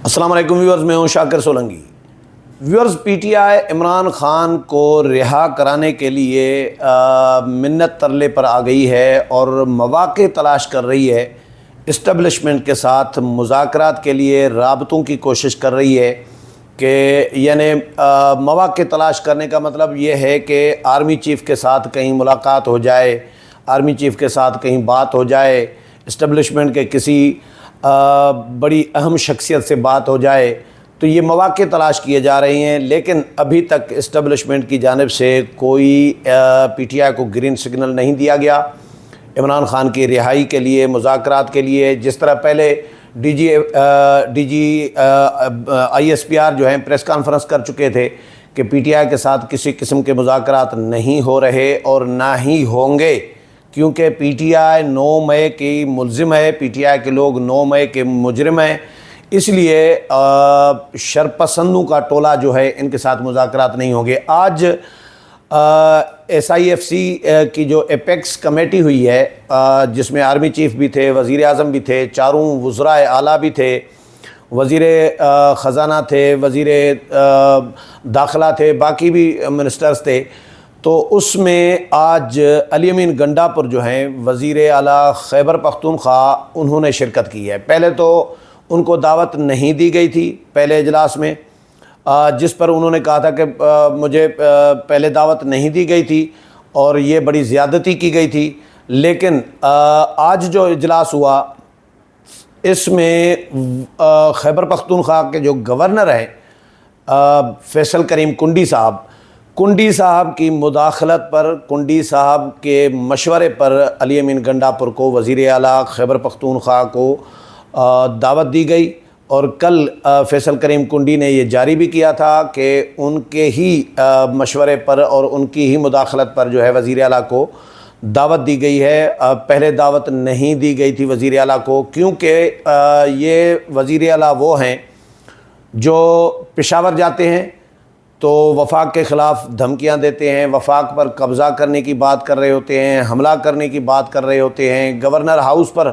السلام علیکم ویورز، میں ہوں Shakir Solangi. Viewers, P T I Imran Khan کو رہا کرانے کے لیے منت ترلے پر آ گئی ہے اور مواقع تلاش کر رہی ہے، اسٹیبلشمنٹ کے ساتھ مذاکرات کے لیے رابطوں کی کوشش کر رہی ہے کہ یعنی مواقع تلاش کرنے کا مطلب یہ ہے کہ آرمی چیف کے ساتھ کہیں ملاقات ہو جائے، آرمی چیف کے ساتھ کہیں بات ہو جائے، اسٹیبلشمنٹ کے کسی بڑی اہم شخصیت سے بات ہو جائے، تو یہ مواقع تلاش کیے جا رہے ہیں۔ لیکن ابھی تک اسٹیبلشمنٹ کی جانب سے کوئی پی ٹی آئی کو گرین سگنل نہیں دیا گیا عمران خان کی رہائی کے لیے، مذاکرات کے لیے۔ جس طرح پہلے D G I S P R جو ہیں پریس کانفرنس کر چکے تھے کہ پی ٹی آئی کے ساتھ کسی قسم کے مذاکرات نہیں ہو رہے اور نہ ہی ہوں گے، کیونکہ پی ٹی آئی 9 مئی کی ملزم ہے، پی ٹی آئی کے لوگ 9 مئی کے مجرم ہیں، اس لیے شرپسندوں کا ٹولہ جو ہے ان کے ساتھ مذاکرات نہیں ہوں گے۔ آج ایس آئی ایف سی کی جو ایپیکس کمیٹی ہوئی ہے، جس میں آرمی چیف بھی تھے، وزیر اعظم بھی تھے، چاروں وزرائے اعلیٰ بھی تھے، وزیر خزانہ تھے، وزیر داخلہ تھے، باقی بھی منسٹرز تھے، تو اس میں آج علی امین گنڈاپور جو ہیں وزیر اعلیٰ خیبر پختونخوا، انہوں نے شرکت کی ہے۔ پہلے تو ان کو دعوت نہیں دی گئی تھی پہلے اجلاس میں، جس پر انہوں نے کہا تھا کہ مجھے پہلے دعوت نہیں دی گئی تھی اور یہ بڑی زیادتی کی گئی تھی۔ لیکن آج جو اجلاس ہوا اس میں خیبر پختونخوا کے جو گورنر ہیں فیصل کریم کنڈی صاحب کی مداخلت پر، کنڈی صاحب کے مشورے پر علی امین گنڈاپور کو، وزیر اعلیٰ خیبر پختونخوا کو دعوت دی گئی، اور کل فیصل کریم کنڈی نے یہ جاری بھی کیا تھا کہ ان کے ہی مشورے پر اور ان کی ہی مداخلت پر جو ہے وزیر اعلیٰ کو دعوت دی گئی ہے۔ پہلے دعوت نہیں دی گئی تھی وزیر اعلیٰ کو، کیونکہ یہ وزیر اعلیٰ وہ ہیں جو پشاور جاتے ہیں تو وفاق کے خلاف دھمکیاں دیتے ہیں، وفاق پر قبضہ کرنے کی بات کر رہے ہوتے ہیں، حملہ کرنے کی بات کر رہے ہوتے ہیں، گورنر ہاؤس پر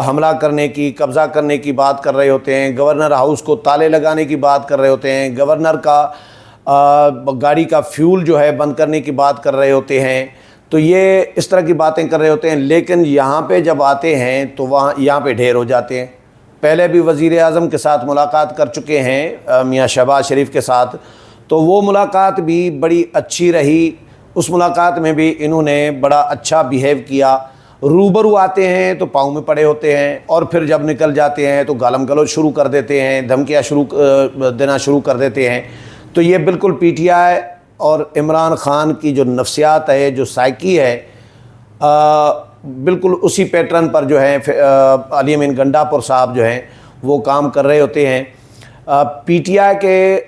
حملہ کرنے کی، قبضہ کرنے کی بات کر رہے ہوتے ہیں، گورنر ہاؤس کو تالے لگانے کی بات کر رہے ہوتے ہیں، گورنر کا گاڑی کا فیول جو ہے بند کرنے کی بات کر رہے ہوتے ہیں، تو یہ اس طرح کی باتیں کر رہے ہوتے ہیں۔ لیکن یہاں پہ جب آتے ہیں تو یہاں پہ ڈھیر ہو جاتے ہیں۔ پہلے بھی وزیر اعظم کے ساتھ ملاقات کر چکے ہیں، میاں شہباز شریف کے ساتھ، تو وہ ملاقات بھی بڑی اچھی رہی۔ اس ملاقات میں بھی انہوں نے بڑا اچھا بیہیو کیا۔ روبرو آتے ہیں تو پاؤں میں پڑے ہوتے ہیں، اور پھر جب نکل جاتے ہیں تو گالم گلوچ شروع کر دیتے ہیں، دھمکیاں دینا شروع کر دیتے ہیں۔ تو یہ بالکل پی ٹی آئی اور عمران خان کی جو نفسیات ہے، جو سائیکی ہے، بالکل اسی پیٹرن پر جو ہے علی امین گنڈاپور صاحب جو ہیں وہ کام کر رہے ہوتے ہیں۔ پی ٹی آئی کے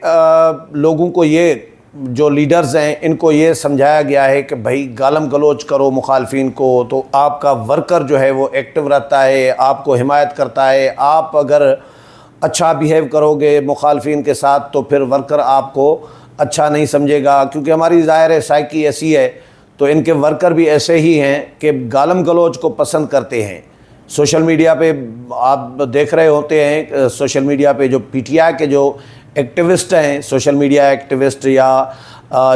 لوگوں کو، یہ جو لیڈرز ہیں، ان کو یہ سمجھایا گیا ہے کہ بھائی گالم گلوچ کرو مخالفین کو تو آپ کا ورکر جو ہے وہ ایکٹیو رہتا ہے، آپ کو حمایت کرتا ہے۔ آپ اگر اچھا بیہیو کرو گے مخالفین کے ساتھ تو پھر ورکر آپ کو اچھا نہیں سمجھے گا، کیونکہ ہماری ظاہر ہے سائیکی ایسی ہے، تو ان کے ورکر بھی ایسے ہی ہیں کہ گالم گلوچ کو پسند کرتے ہیں۔ سوشل میڈیا پہ آپ دیکھ رہے ہوتے ہیں، سوشل میڈیا پہ جو پی ٹی آئی کے جو ایکٹیوسٹ ہیں، سوشل میڈیا ایکٹیوسٹ یا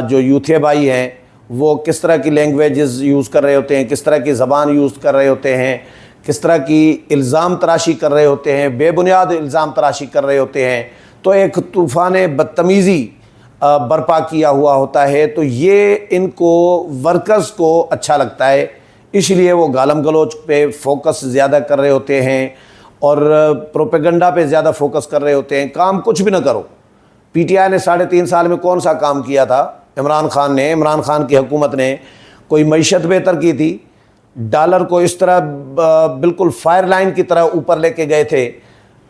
جو یوتھے بھائی ہیں، وہ کس طرح کی لینگویجز یوز کر رہے ہوتے ہیں، کس طرح کی زبان یوز کر رہے ہوتے ہیں، کس طرح کی الزام تراشی کر رہے ہوتے ہیں، بے بنیاد الزام تراشی کر رہے ہوتے ہیں، تو ایک طوفان بدتمیزی برپا کیا ہوا ہوتا ہے۔ تو یہ ان کو ورکرز کو اچھا لگتا ہے، اس لیے وہ گالم گلوچ پہ فوکس زیادہ کر رہے ہوتے ہیں اور پروپیگنڈا پہ زیادہ فوکس کر رہے ہوتے ہیں۔ کام کچھ بھی نہ کرو۔ پی ٹی آئی نے 3.5 سال میں کون سا کام کیا تھا؟ عمران خان کی حکومت نے کوئی معیشت بہتر کی تھی؟ ڈالر کو اس طرح بالکل فائر لائن کی طرح اوپر لے کے گئے تھے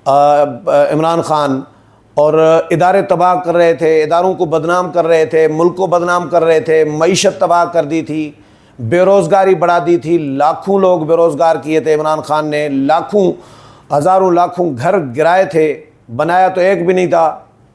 عمران خان، اور ادارے تباہ کر رہے تھے، اداروں کو بدنام کر رہے تھے، ملک کو بدنام کر رہے تھے، معیشت تباہ کر دی تھی، بے روزگاری بڑھا دی تھی، لاکھوں لوگ بے روزگار کیے تھے عمران خان نے، لاکھوں ہزاروں لاکھوں گھر گرائے تھے، بنایا تو ایک بھی نہیں تھا،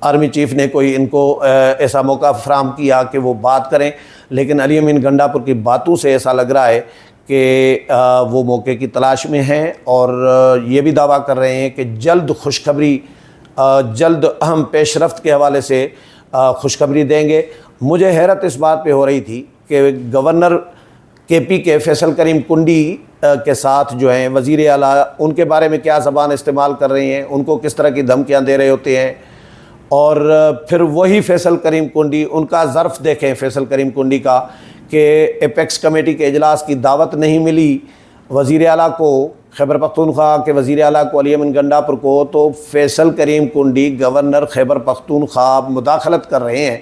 آرمی چیف نے کوئی ان کو ایسا موقع فراہم کیا کہ وہ بات کریں، لیکن علی امین گنڈاپور کی باتوں سے ایسا لگ رہا ہے کہ وہ موقع کی تلاش میں ہیں، اور یہ بھی دعویٰ کر رہے ہیں کہ جلد خوشخبری، جلد اہم پیش رفت کے حوالے سے خوشخبری دیں گے۔ مجھے حیرت اس بات پہ ہو رہی تھی کہ گورنر کے پی کے فیصل کریم کنڈی کے ساتھ جو ہیں وزیر اعلیٰ، ان کے بارے میں کیا زبان استعمال کر رہے ہیں، ان کو کس طرح کی دھمکیاں دے رہے ہوتے ہیں، اور پھر وہی فیصل کریم کنڈی، ان کا ظرف دیکھیں فیصل کریم کنڈی کا، کہ ایپیکس کمیٹی کے اجلاس کی دعوت نہیں ملی وزیر اعلیٰ کو، خیبر پختونخوا کے وزیر اعلیٰ کو، علی امین گنڈاپور کو، تو فیصل کریم کنڈی گورنر خیبر پختونخوا مداخلت کر رہے ہیں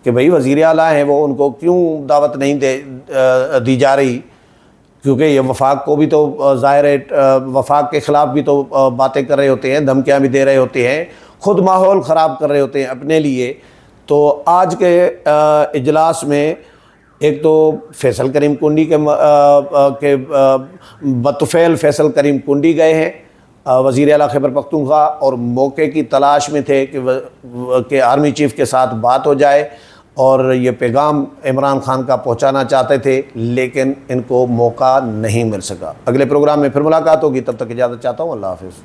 کہ بھئی وزیر اعلیٰ ہیں وہ، ان کو کیوں دعوت نہیں دی جا رہی، کیونکہ یہ وفاق کو بھی تو ظاہر ہے وفاق کے خلاف بھی تو باتیں کر رہے ہوتے ہیں، دھمکیاں بھی دے رہے ہوتے ہیں، خود ماحول خراب کر رہے ہوتے ہیں اپنے لیے۔ تو آج کے اجلاس میں ایک تو فیصل کریم کنڈی کے بطفیل فیصل کریم کنڈی گئے ہیں وزیر اعلیٰ خیبر پختونخوا، اور موقع کی تلاش میں تھے کہ آرمی چیف کے ساتھ بات ہو جائے، اور یہ پیغام عمران خان کا پہنچانا چاہتے تھے، لیکن ان کو موقع نہیں مل سکا۔ اگلے پروگرام میں پھر ملاقات ہوگی، تب تک اجازت چاہتا ہوں، اللہ حافظ۔